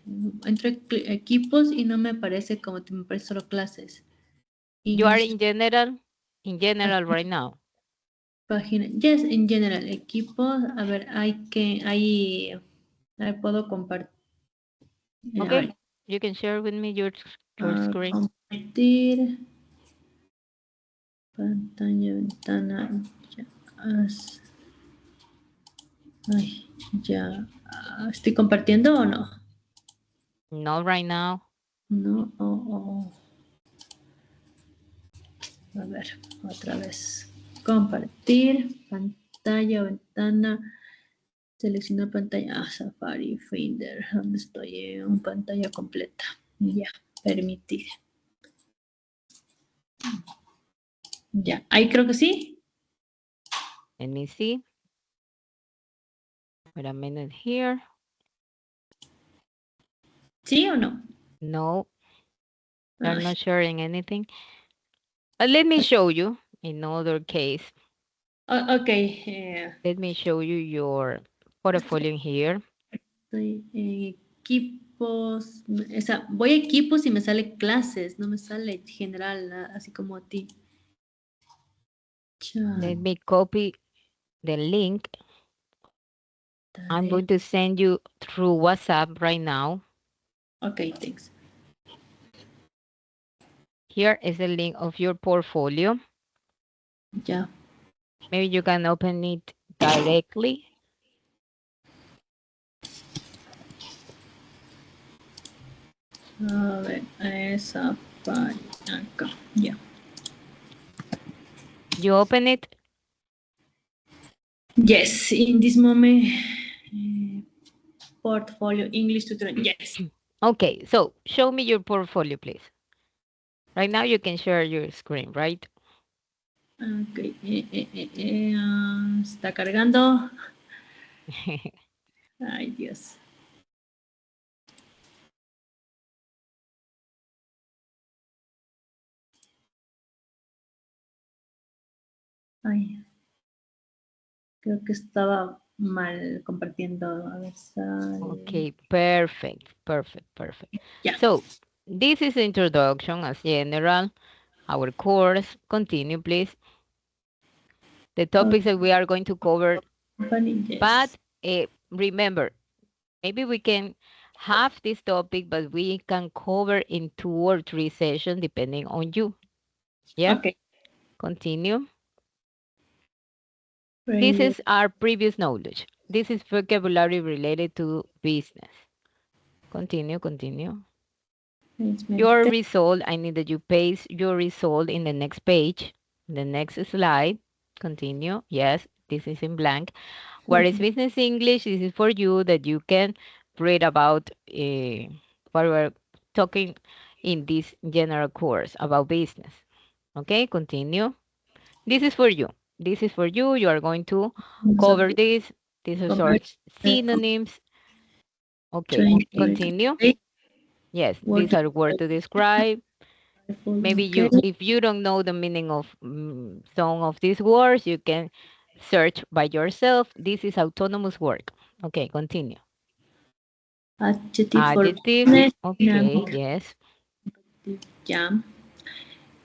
Entro equipos y no me aparece como me aparece solo clases. you are English in general right now. página. Yes, en general. Equipos, a ver, ahí puedo compartir. A Okay, ver, you can share with me your screen. compartir pantalla, ventana. Ya, ay, ya. ¿Estoy compartiendo o no? Not right now. No, A ver, otra vez. Compartir pantalla, ventana. Seleccionar pantalla. Safari, Finder. ¿Dónde estoy? En pantalla completa. Ya, permitir. Ya, ahí creo que sí. Let me see. Wait a minute here. ¿Sí o no? No, they're Ay, not sharing anything. Let me show you in other case. ok. Let me show you your portfolio here. Estoy en equipos. O sea, voy a equipos y me sale clases, no me sale general, así como a ti. Let me copy the link. I'm Tarea. going to send you through WhatsApp right now. Ok, thanks. Here is the link of your portfolio. Ya. Maybe you can open it directly. A ver, esa página acá. Ya. You open it. Yes, in this moment, portfolio English tutor. Yes. Okay, so show me your portfolio, please. Right now you can share your screen, right? Ok. Está cargando. Ay, Dios. Ay. Creo que estaba mal compartiendo. A ver, sale. Okay, perfect. Yeah. So this is introduction as general. Our course, continue please. The topics that we are going to cover, Company, yes. but remember, maybe we can have this topic, but we can cover in 2 or 3 sessions depending on you. Yeah. Okay. Continue. This is our previous knowledge. This is vocabulary related to business. Continue. Your result, I need that you paste your result in the next page, the next slide. Continue. Yes, this is in blank. What is business English? This is for you that you can read about what we're talking in this general course about business. Okay, continue. This is for you. You are going to cover this. These are synonyms. Okay, continue. Yes, Word these to are words to describe. Maybe okay. if you don't know the meaning of some of these words, you can search by yourself. This is autonomous work. Okay, continue. Adjective for Adjective. business, Okay, dynamic, yes. jam.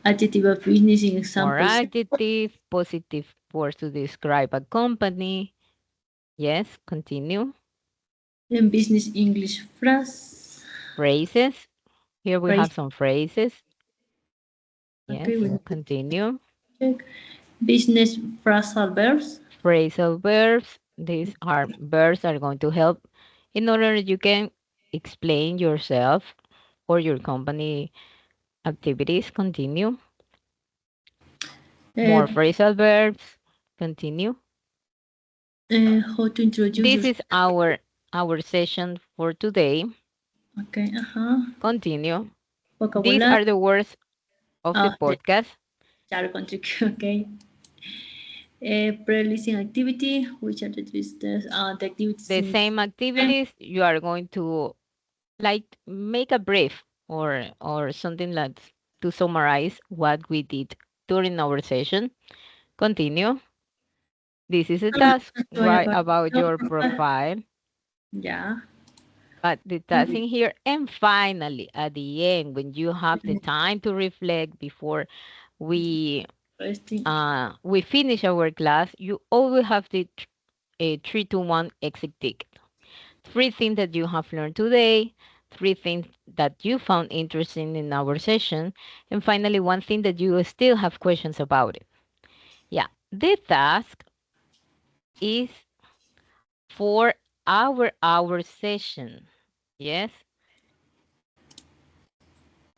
Adjective of business in More examples. adjective, positive words to describe a company. Yes, continue. In business English phrase. Phrases. Here we Phrase. have some phrases. Yes, Okay, we need to continue. check. Business phrasal verbs. Phrasal verbs. These are verbs are going to help in order you can explain yourself or your company activities. Continue. Uh, More phrasal verbs. Continue. how to introduce This yourself. is our session for today. Okay, Continue. These vocabulary. are the words of the The podcast. jargon trick. Okay. Pre-listening activity, which are the activities The in same activities you are going to like make a brief or something like to summarize what we did during our session. Continue. This is a task. enjoy Write about about your profile. yeah. But the task in here, and finally, at the end, when you have the time to reflect before we Interesting. we finish our class, you always have the 3 to 1 exit ticket. 3 things that you have learned today, 3 things that you found interesting in our session, and finally, one thing that you still have questions about it. Yeah, the task is for our session. Yes,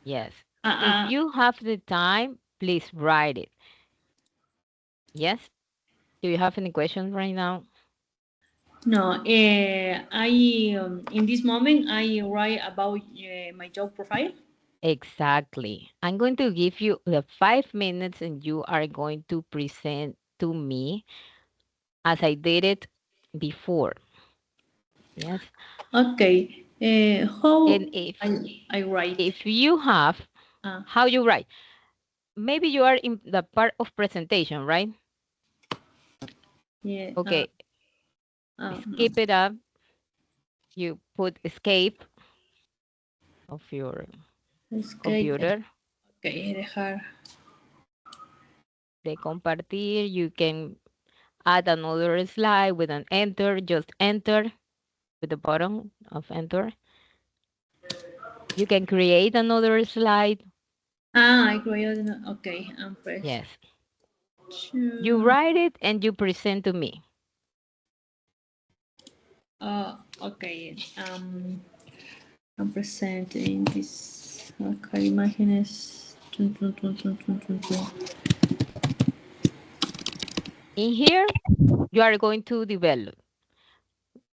yes. Uh, If uh, you have the time, please write it. Yes. Do you have any questions right now? no, I in this moment I write about my job profile. Exactly. I'm going to give you the 5 minutes and you are going to present to me as I did it before. Yes. Okay. And How I write. if you have Uh, how you write, maybe you are in the part of presentation, right? yeah. Okay, No. skip it up. You put escape of your Okay. computer, Okay. Dejar. de compartir. You can add another slide with an enter, just enter with the button of enter. You can create another slide. I created. Okay. And press. Yes. You Two. write it and you present to me. Okay. I'm presenting this. Okay. Imágenes. Tun, tun, tun, tun, tun, tun, tun. In here, you are going to develop.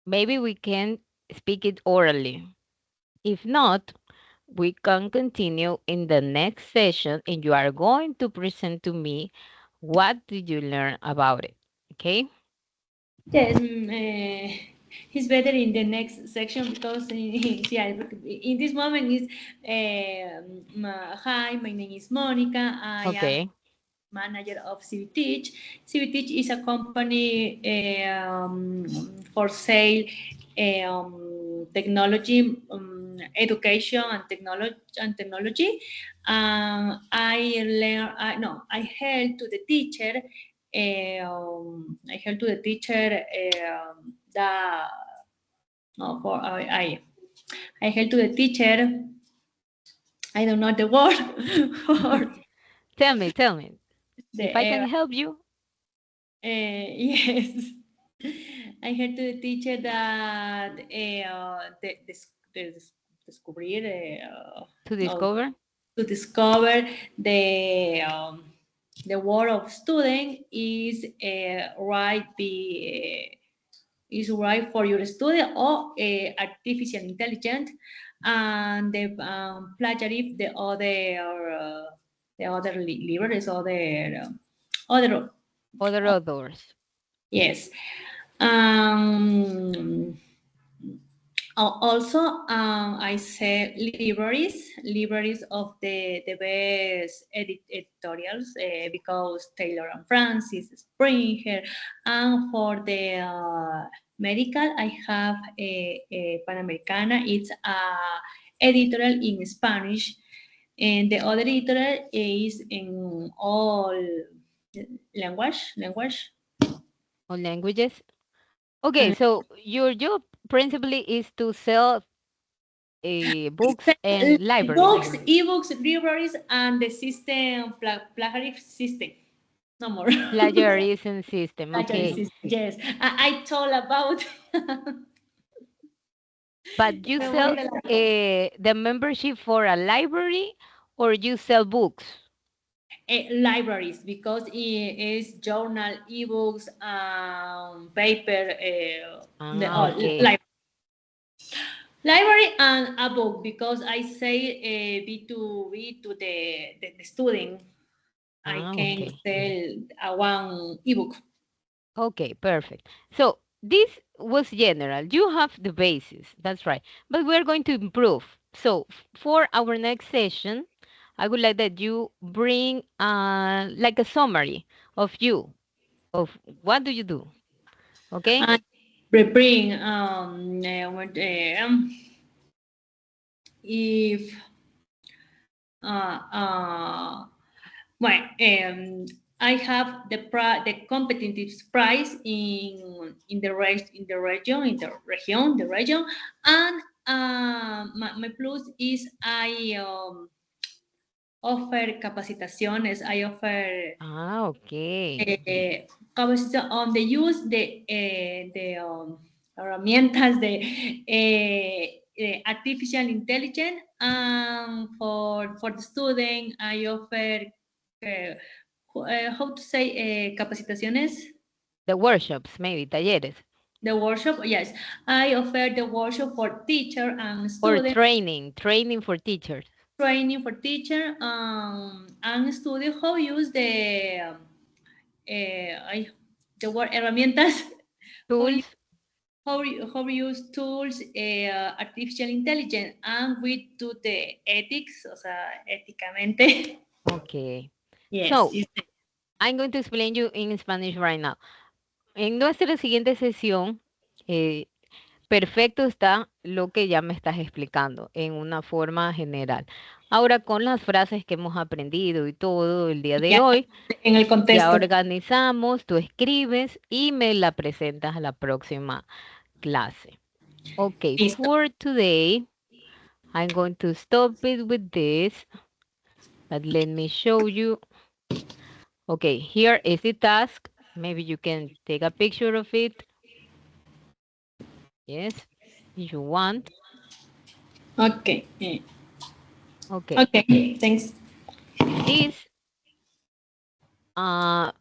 Maybe we can speak it orally. If not, we can continue in the next session and you are going to present to me what did you learn about it. Okay? Yes, he's better in the next section because yeah, in this moment is hi, my name is Monica. I am Okay. manager of CBTeach. CBTeach is a company for sale technology, education and technology. I learn. No, I help to the teacher. I help to the teacher the no for I help to the teacher. I don't know the word for Tell me. If I the can help you yes. I heard to the teacher that descubrir to no, discover. to discover the world of student is right for your student or artificial intelligence and the plagiarism the other libres other Other authors. yes. Um, Also, I say libraries of the best editorials because Taylor and Francis, Springer, and for the medical, I have a Panamericana. It's a editorial in Spanish, and the other editorial is in all language. or languages? Okay, so your job principally is to sell books and libraries. Books, ebooks, libraries, and the system, plagiarism system. No more. Plagiarism system. Plagiarism Okay. system. Yes, I told about But you memory sell de la- the membership for a library or you sell books? libraries because it is journal, ebooks, paper, the Ah, all okay. library and a book because I say B2B to the student. I Ah, can okay. sell one ebook. Okay, perfect. So this was general. You have the basis. That's right. But we're going to improve. So for our next session, I would like that you bring like a summary of you, of what do you do? Okay? And bring if uh, uh, well, I have the competitive prize in the region, and my plus is I offer capacitaciones. I offer Ah, okay. capacitación on the use the herramientas de artificial intelligence. For the student, I offer how to say capacitaciones. The workshops, maybe, talleres, The workshop, yes, I offer the workshop for teacher and or student training for teachers. training for teacher and student how use ay, the word herramientas, how you, Tools. how we use tools, artificial intelligence, and we do the ethics, o sea, éticamente. Okay. Yes, So I'm going to explain you in Spanish right now. En nuestra siguiente sesión, eh, perfecto está lo que ya me estás explicando en una forma general. Ahora con las frases que hemos aprendido y todo el día de ya hoy, en el ya contexto. organizamos, tú escribes y me la presentas a la próxima clase. Okay, Listo. for today, I'm going to stop it with this, but let me show you. Okay, here is the task. Maybe you can take a picture of it. Yes, if you want. Okay. Okay, Okay, thanks. this a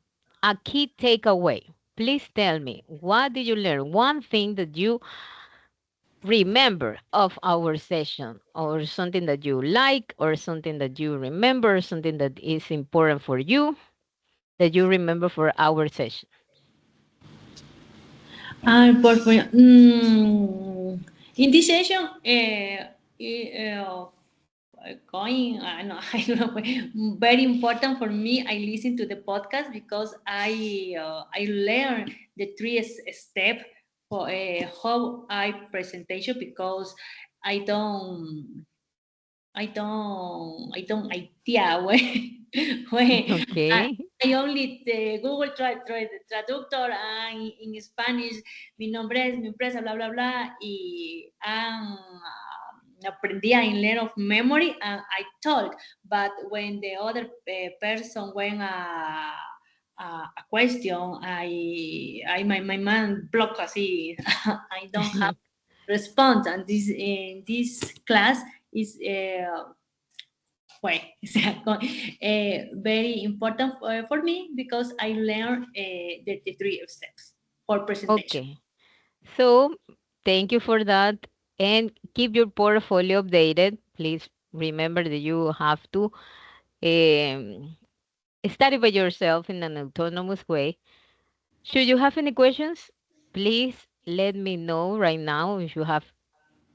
key takeaway. Please tell me, what did you learn? One thing that you remember of our session, or something that you like, or something that you remember, something that is important for you that you remember for our session. In this session, going, I know, I don't know, very important for me. I listen to the podcast because I learn the step for how I presentation because I don't I don't idea when I, Okay. I only the Google traductor and in Spanish mi nombre es mi empresa bla bla bla y aprendí in learn of memory and I talk but when the other person when a question my mind block así I don't have response and this class is well, very important for me because I learned the three steps for presentation. Okay. So thank you for that. And keep your portfolio updated. Please remember that you have to um, study by yourself in an autonomous way. Should you have any questions, please let me know right now if you have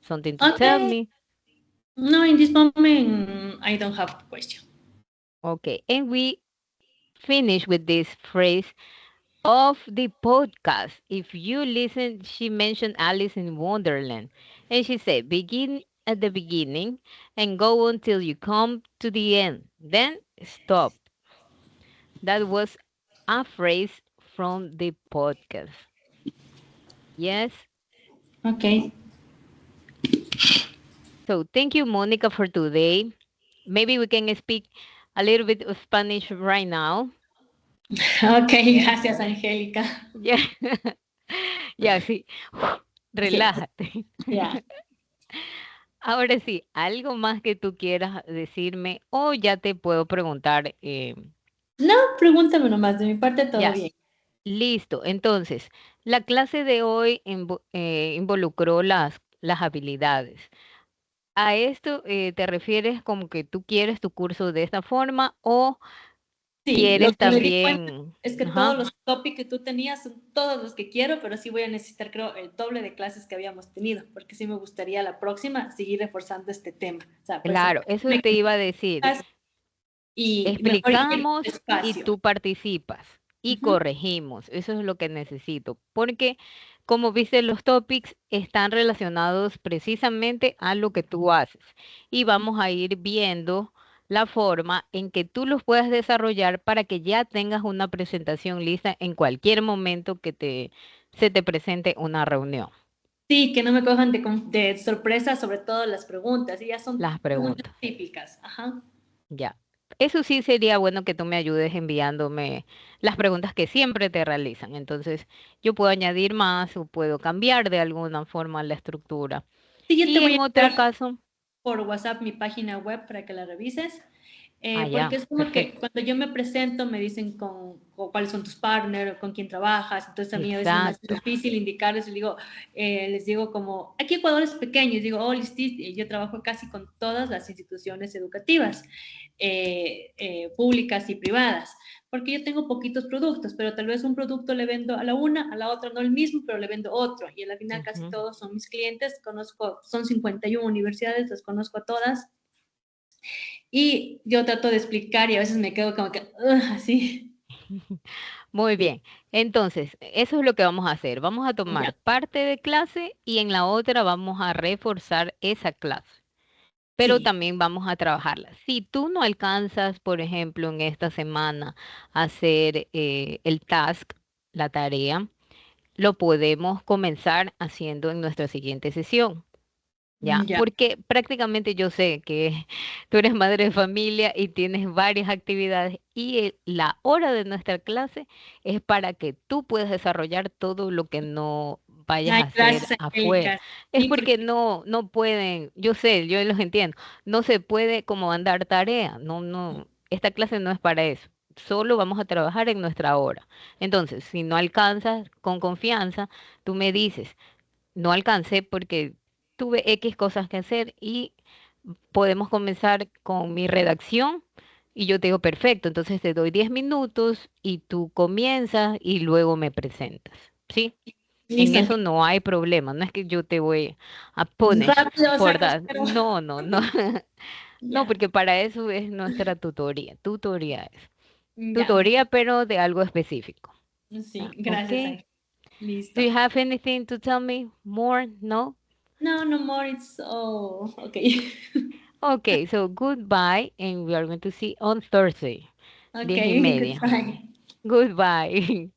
Something to tell Okay. me? No, in this moment, I don't have a question. Okay, and we finish with this phrase of the podcast. If you listen, she mentioned Alice in Wonderland, and she said, begin at the beginning and go until you come to the end. Then stop. That was a phrase from the podcast. Yes. Okay. So thank you, Monica, for today. Maybe we can speak a little bit of Spanish right now. Okay, Yes, gracias, sure. Angélica. Yeah. Ya, sí. Yes. Relájate. Yeah. Ahora sí, algo más que tú quieras decirme o ya te puedo preguntar. No, pregúntame nomás, de mi parte todo Ya, bien. listo. Entonces, la clase de hoy involucró las habilidades. ¿A esto te refieres como que tú quieres tu curso de esta forma o Sí, lo quieres que me di cuenta también? es que todos Ajá, los topics que tú tenías son todos los que quiero, pero sí voy a necesitar, creo, el doble de clases que habíamos tenido, porque sí me gustaría la próxima seguir reforzando este tema. O sea, claro, eso te iba a decir. presentarme y mejor ir Explicamos y despacio. tú participas y Ujú. corregimos. Eso es lo que necesito. Porque, como viste, los topics están relacionados precisamente a lo que tú haces. Y vamos a ir viendo la forma en que tú los puedas desarrollar para que ya tengas una presentación lista en cualquier momento que se te presente una reunión. Sí, que no me cojan de sorpresa, sobre todo las preguntas, y ya son Las preguntas preguntas. típicas. Ajá. Ya. Eso sí sería bueno que tú me ayudes enviándome las preguntas que siempre te realizan. Entonces, yo puedo añadir más o puedo cambiar de alguna forma la estructura. Sí, yo te Y voy en a otro enviar caso, por WhatsApp mi página web para que la revises, porque allá, es como que perfecto. cuando yo me presento me dicen con cuáles son tus partners, con quién trabajas, entonces a mí a veces se me hace Exacto. difícil indicarles, les digo como, aquí Ecuador es pequeño, y digo, oh, listis, yo trabajo casi con todas las instituciones educativas, públicas y privadas, porque yo tengo poquitos productos, pero tal vez un producto le vendo a la una, a la otra no el mismo, pero le vendo otro, y al final casi Ujú. todos son mis clientes, conozco, son 51 universidades, las conozco a todas, y yo trato de explicar y a veces me quedo como que, así. Muy bien. Entonces, eso es lo que vamos a hacer. Vamos a Ya. tomar parte de clase y en la otra vamos a reforzar esa clase. Pero Sí. también vamos a trabajarla. Si tú no alcanzas, por ejemplo, en esta semana a hacer el task, la tarea, lo podemos comenzar haciendo en nuestra siguiente sesión. ¿Ya? Ya. Porque prácticamente yo sé que tú eres madre de familia y tienes varias actividades y la hora de nuestra clase es para que tú puedas desarrollar todo lo que no vayas Ay, a hacer gracias, afuera. Angélica. Es Sí, porque porque no pueden, yo sé, yo los entiendo, no se puede como mandar tarea, no, esta clase no es para eso. Solo vamos a trabajar en nuestra hora. Entonces, si no alcanzas con confianza, tú me dices, no alcancé porque tuve X cosas que hacer y podemos comenzar con mi redacción y yo te digo, perfecto, entonces te doy 10 minutos y tú comienzas y luego me presentas, ¿sí? En listo, eso Angélica. no hay problema, no es que yo te voy a punish Rápido for sacas, that, pero no, no, ya, porque para eso es nuestra tutoría es ya. tutoría, pero de algo específico. Sí, ¿Ya? gracias, Ok. Angélica. Do Listo. you have anything to tell me more? No? No, no more. It's okay. Okay, so goodbye, and we are going to see on Thursday, 10:30. Okay, goodbye. Goodbye.